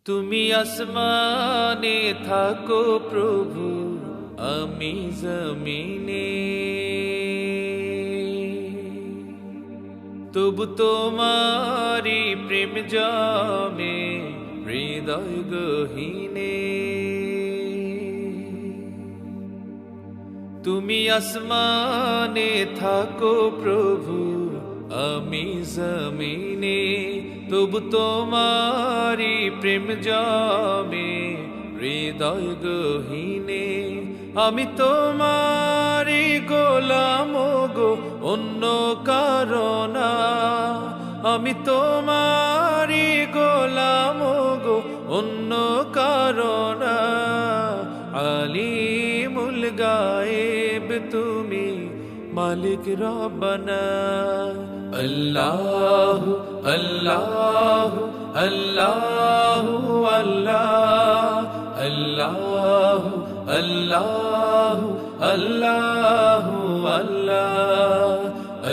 তুমি আসমানে থাকো প্রভু, আমি জমিনে, তবু তোমারি প্রেম জমে হৃদয় গহীনে। তুমি আসমানে থাকো প্রভু, আমি জমিনে, তবু তোমারি প্রেম জমে হৃদয় গহীনে। আমি তোমারি গোলাম গো, অন্য কারণা। আমি তোমারি গোলাম গো, অন্য কারণা। আলিমুল গায়েব তুমি, মালিক রব্বানা। আল্লাহু আল্লাহু আল্লাহু আল্লাহ, আল্লাহু আল্লাহু আল্লাহু আল্লাহ,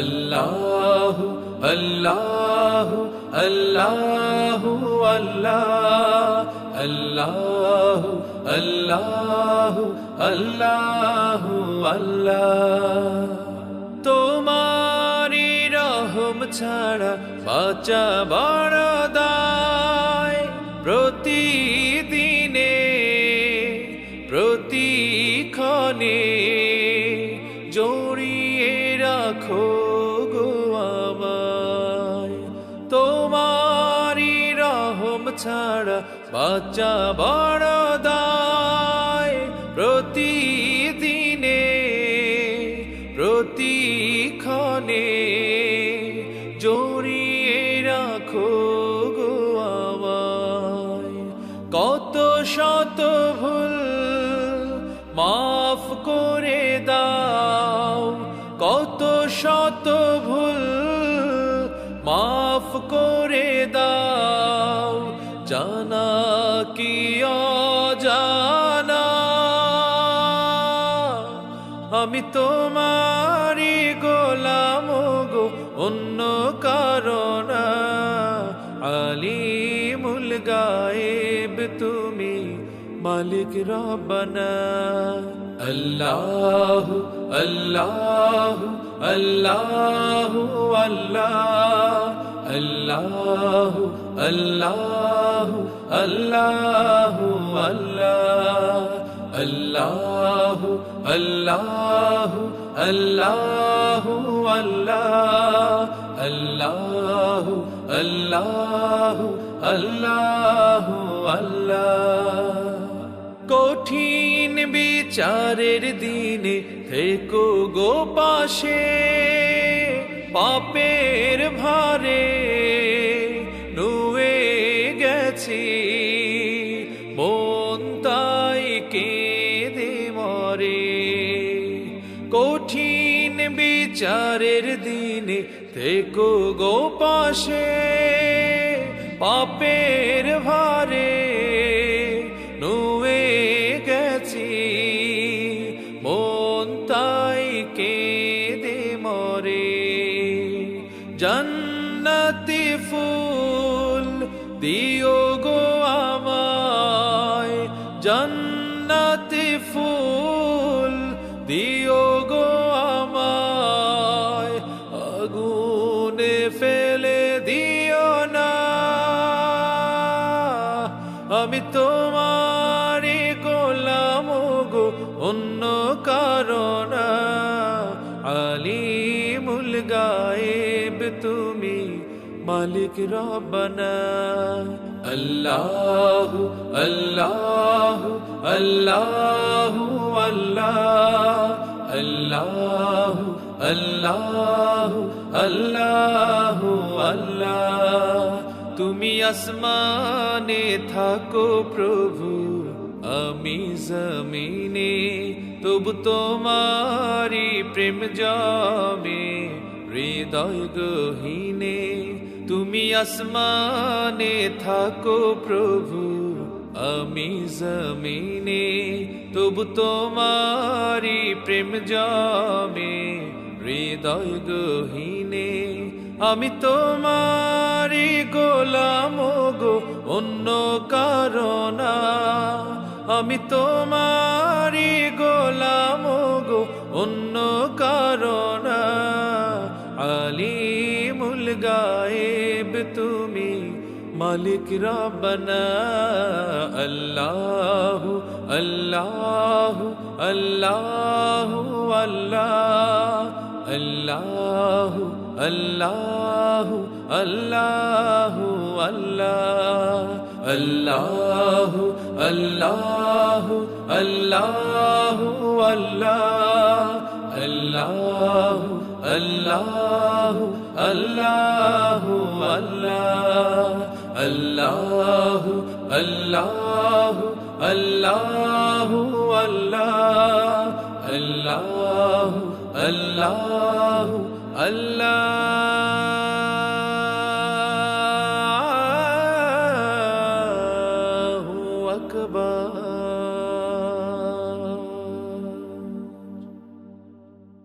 আল্লাহু আল্লাহু আল্লাহু আল্লাহ, আল্লাহু আল্লাহু আল্লাহু আল্লাহ। তোমারি রহম ছাড়া বাঁচা বড় দায়। প্রতিদিনে প্রতিক্ষণে জড়িয়ে রাখো গো আমায়। তোমারি রহম ছাড়া বাঁচা বড় দায়। প্রতিদিনে প্রতিক্ষণে জড়িয়ে রাখো গো আমায়। কত শত ভুল মাফ করে দাও, কত শত ভুল মাফ করে দাও। জানা কি অজানা, আমি তোমারি গোলাম গো, অন্য কারণা। আলিমুল গায়েব তুমি, মালিক রব্বানা। আল্লাহু আল্লাহু আল্লাহু আল্লাহ, আল্লাহু আল্লাহু আল্লাহু আল্লাহ, আল্লাহু আল্লাহু আল্লাহু আল্লাহ, আল্লাহু আল্লাহু আল্লাহু আল্লাহ। কঠিন বিচারের দিনে থেকো গো পাশে। পাপের ভারে নুয়ে গেছি, মন তাই কেঁদে মরে। কঠিন বিচারের দিনে থেকো গো পাশে। পাপের ভারে নুয়ে গেছি, মন তাই কেঁদে মরে। জান্নাতি ফুল দিও গো আমায়, জান্নাতি ফুল দিও গো আমায়। আগুনে ফেলে দিও না, আমি তোমারি গোলাম গো, অন্য কারণা। আলিমুল গায়েব তুমি, মালিক রব্বানা। আল্লাহু আল্লাহু আল্লাহু আল্লাহ, আল্লাহু আল্লাহু আল্লাহু আল্লাহ। তুমি আসমানে থাকো প্রভু, আমি জমিনে, তবু তোমারি প্রেম জমে হৃদয় গহীনে। তুমি আসমানে থাকো প্রভু, আমি জমিনে, তবু তোমারি প্রেম জমে হৃদয় গহীনে। আমি তোমারি গোলাম গো, অন্য কারণা। আমি তোমারি গোলাম গো, অন্য কারণা। আলিমুল গায়েব তুমি, মালিক রব্বানা। আল্লাহু আল্লাহু আল্লাহু আল্লাহ, আল্লাহু আল্লাহু আল্লাহু আল্লাহ, আল্লাহু আল্লাহু আল্লাহু আল্লাহ, আল্লাহু আল্লাহু আল্লাহু আল্লাহ, আল্লাহু আল্লাহু আল্লাহু আল্লাহ, আল্লাহু আল্লাহু আল্লাহ।